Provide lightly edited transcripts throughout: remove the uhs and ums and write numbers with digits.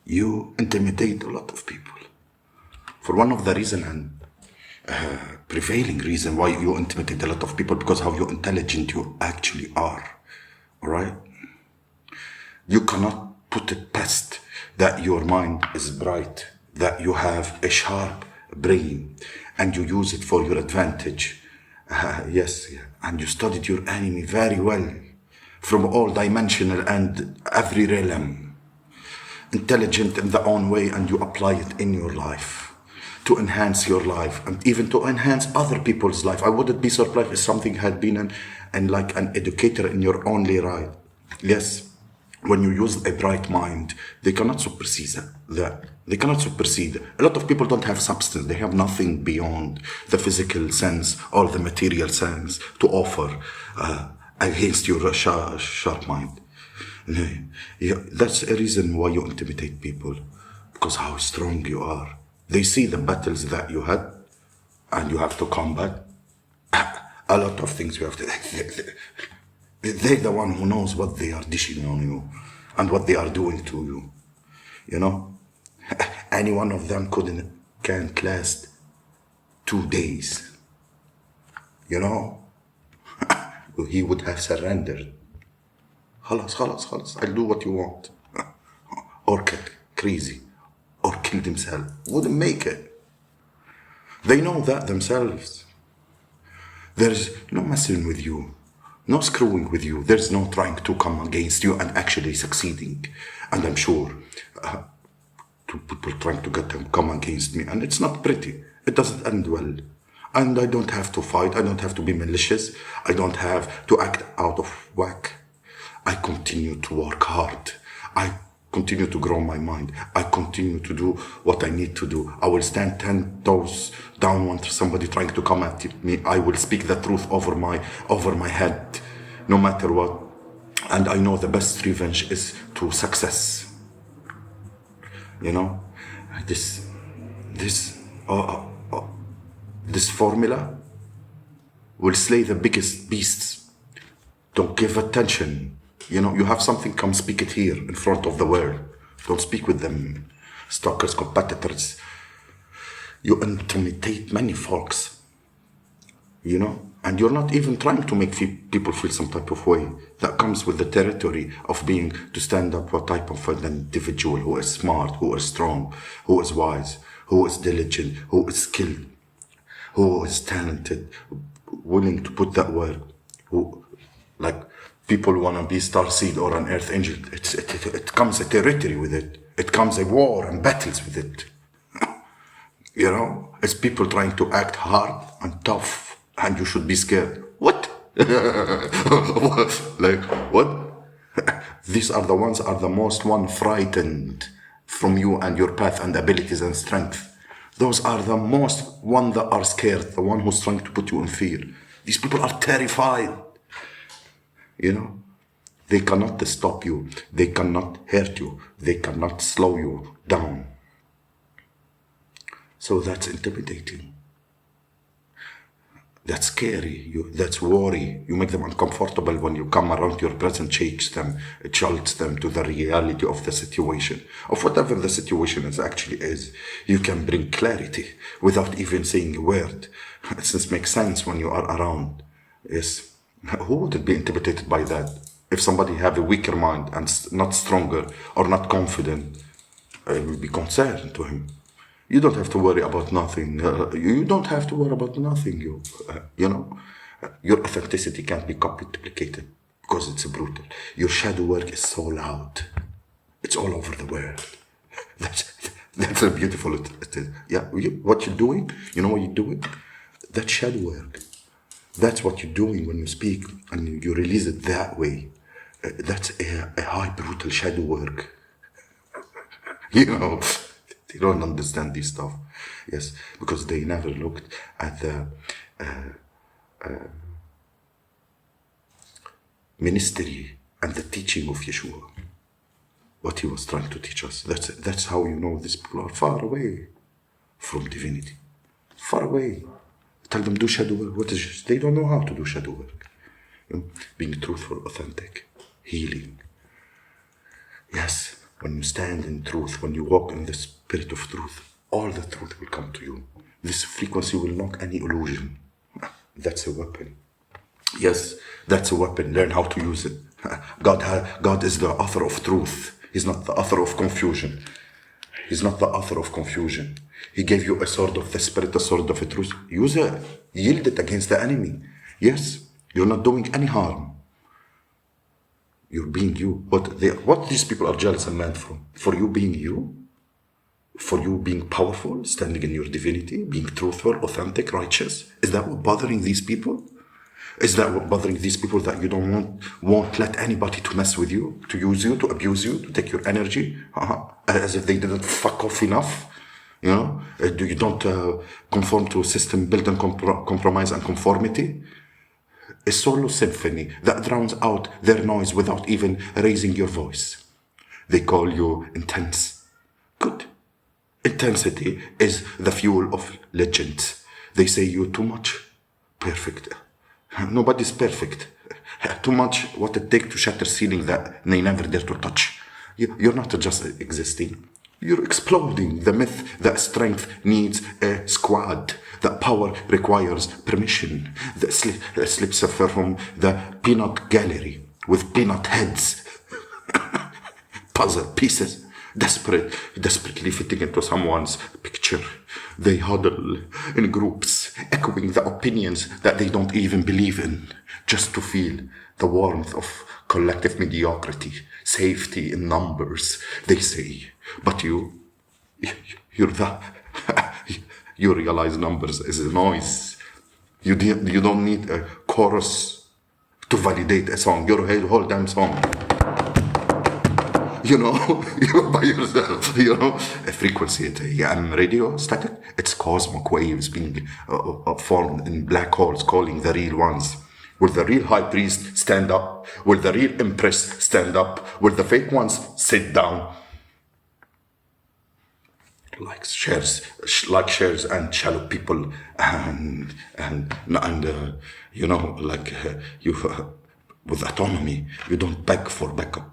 you intimidate a lot of people. For one of the reason and prevailing reason why you intimidate a lot of people, because how you intelligent you actually are. All right? You cannot put it past that your mind is bright, that you have a sharp brain, and you use it for your advantage. Yes, yeah. And you studied your enemy very well, from all dimensional and every realm. Intelligent in their own way, and you apply it in your life to enhance your life and even to enhance other people's life. I wouldn't be surprised if something had been like an educator in your only right. Yes, when you use a bright mind, they cannot supersede that. They cannot supersede. A lot of people don't have substance. They have nothing beyond the physical sense or the material sense to offer against your sharp mind. Yeah, that's a reason why you intimidate people, because how strong you are. They see the battles that you had, and you have to combat a lot of things. You have to. They're the one who knows what they are dishing on you, and what they are doing to you. You know, any one of them can't last 2 days. You know, he would have surrendered. خلاص, I'll do what you want. Or get crazy, or killed himself. Wouldn't make it. They know that themselves. There's no messing with you, no screwing with you. There's no trying to come against you and actually succeeding. And I'm sure two people trying to get them come against me, and it's not pretty. It doesn't end well. And I don't have to fight. I don't have to be malicious. I don't have to act out of whack. I continue to work hard. I continue to grow my mind. I continue to do what I need to do. I will stand 10 toes down when somebody trying to come at me. I will speak the truth over my head, no matter what. And I know the best revenge is to success. You know, this formula will slay the biggest beasts. Don't give attention. You know, you have something, come speak it here in front of the world. Don't speak with them, stalkers, competitors. You intimidate many folks, you know, and you're not even trying to make people feel some type of way. That comes with the territory of being to stand up for a type of an individual who is smart, who is strong, who is wise, who is diligent, who is skilled, who is talented, willing to put that work, who, like, people want to be starseed or an earth angel. It comes a territory with it. It comes a war and battles with it. You know, it's people trying to act hard and tough, and you should be scared. What? Like, what? These are the ones are the most one frightened from you and your path and abilities and strength. Those are the most one that are scared, the one who's trying to put you in fear. These people are terrified. You know, they cannot stop you. They cannot hurt you. They cannot slow you down. So that's intimidating. That's scary. That's worry. You make them uncomfortable when you come around your presence, shakes them, it jolts them to the reality of the situation, of whatever the situation actually is. You can bring clarity without even saying a word. It just makes sense when you are around. Yes. Who wouldn't be intimidated by that? If somebody have a weaker mind and not stronger or not confident, it will be concerned to him. You don't have to worry about nothing. You don't have to worry about nothing. You know, your authenticity can't be copied, duplicated, because it's brutal. Your shadow work is so loud. It's all over the world. That's a beautiful. Yeah, what you're doing. You know what you're doing? That's shadow work. That's what you're doing when you speak and you release it that way. That's a high, brutal shadow work. You know, they don't understand this stuff. Yes, because they never looked at the ministry and the teaching of Yeshua. What he was trying to teach us. That's how you know these people are far away from divinity. Far away. Tell them do shadow work. What is it? They don't know how to do shadow work. You know, being truthful, authentic, healing. Yes, when you stand in truth, when you walk in the spirit of truth, all the truth will come to you. This frequency will knock any illusion. That's a weapon. Yes, that's a weapon. Learn how to use it. God is the author of truth. He's not the author of confusion. He's not the author of confusion. He gave you a sword of the spirit, a sword of the truth. Use it. Yield it against the enemy. Yes, you're not doing any harm. You're being you. What these people are jealous and mad from? For you being you? For you being powerful, standing in your divinity, being truthful, authentic, righteous? Is that what bothering these people? Is that what bothering these people, that you won't let anybody to mess with you, to use you, to abuse you, to take your energy, as if they didn't fuck off enough? You know, you don't conform to a system built on compromise and conformity? A solo symphony that drowns out their noise without even raising your voice. They call you intense. Good. Intensity is the fuel of legends. They say you're too much. Perfect. Nobody's perfect. Too much what it takes to shatter ceiling that they never dare to touch. You're not just existing. You're exploding the myth that strength needs a squad, that power requires permission, that slips from the peanut gallery with peanut heads, puzzle pieces, desperately fitting into someone's picture. They huddle in groups, echoing the opinions that they don't even believe in, just to feel the warmth of collective mediocrity, safety in numbers, they say. But you realize numbers is a noise. You don't need a chorus to validate a song. Your whole damn song. You're by yourself, a frequency at AM radio static, it's cosmic waves being formed in black holes, calling the real ones. Will the real high priest stand up? Will the real empress stand up? Will the fake ones sit down? Like shares and shallow people and with autonomy, you don't beg for backup.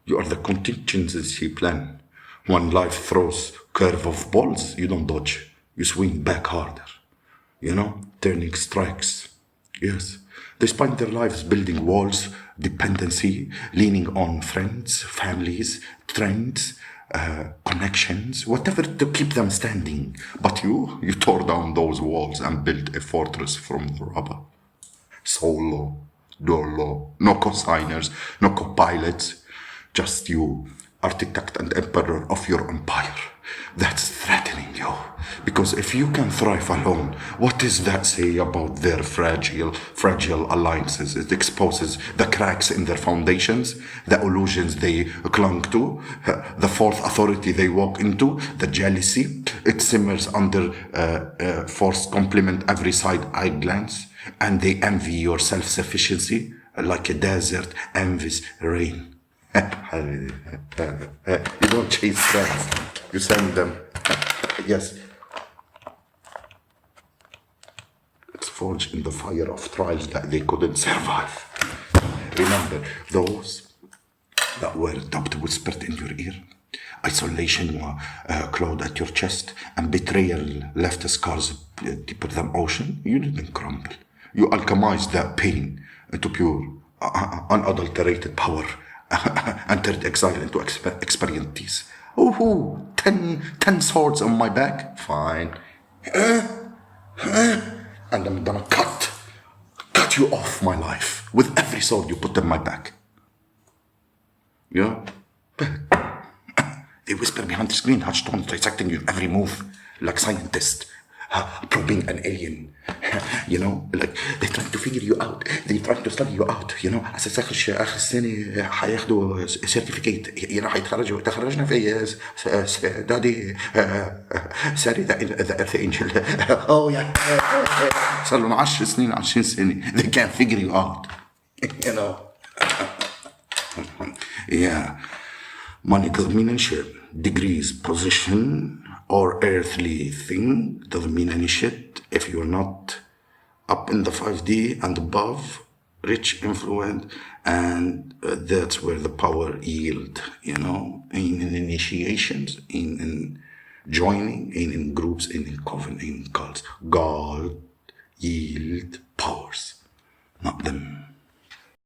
You are the contingency plan. When life throws curve of balls, you don't dodge. You swing back harder. Turning strikes. Yes. They spend their lives building walls, dependency, leaning on friends, families, trends, connections, whatever to keep them standing. But you tore down those walls and built a fortress from the rubble. Solo, dolo, no co-signers, no co-pilots. Just you, architect and emperor of your empire. That's threatening you. Because if you can thrive alone, what does that say about their fragile alliances? It exposes the cracks in their foundations, the illusions they clung to, the fourth authority they walk into, the jealousy. It simmers under forced compliment every side-eye glance, and they envy your self-sufficiency like a desert envies rain. You don't chase friends, you send them. Yes. It's forged in the fire of trials that they couldn't survive. Remember, those that were doubt whispered in your ear, isolation clawed at your chest, and betrayal left scars deeper than ocean. You didn't crumble. You alchemized that pain into pure, unadulterated power. And turned exile into experience peace. Oh, 10 swords on my back? Fine. And I'm gonna cut you off my life with every sword you put in my back. Yeah? They whisper behind the screen, hushed tones, dissecting your every move, like scientists probing an alien. They're trying to figure you out. They're trying to study you out. أساس آخر السنة هياخدوا certificate. تخرجنا في دادي ساري the earth angel. Oh yeah. صار لهم 10 سنين 20 سنة. They can't figure you out. Yeah. Money doesn't mean any shit. Degrees, position, or earthly thing doesn't mean any shit if you're not up in the 5D and above rich, influence, and that's where the power yield, in initiations, in joining, in groups, in coven, in cults. God, yield,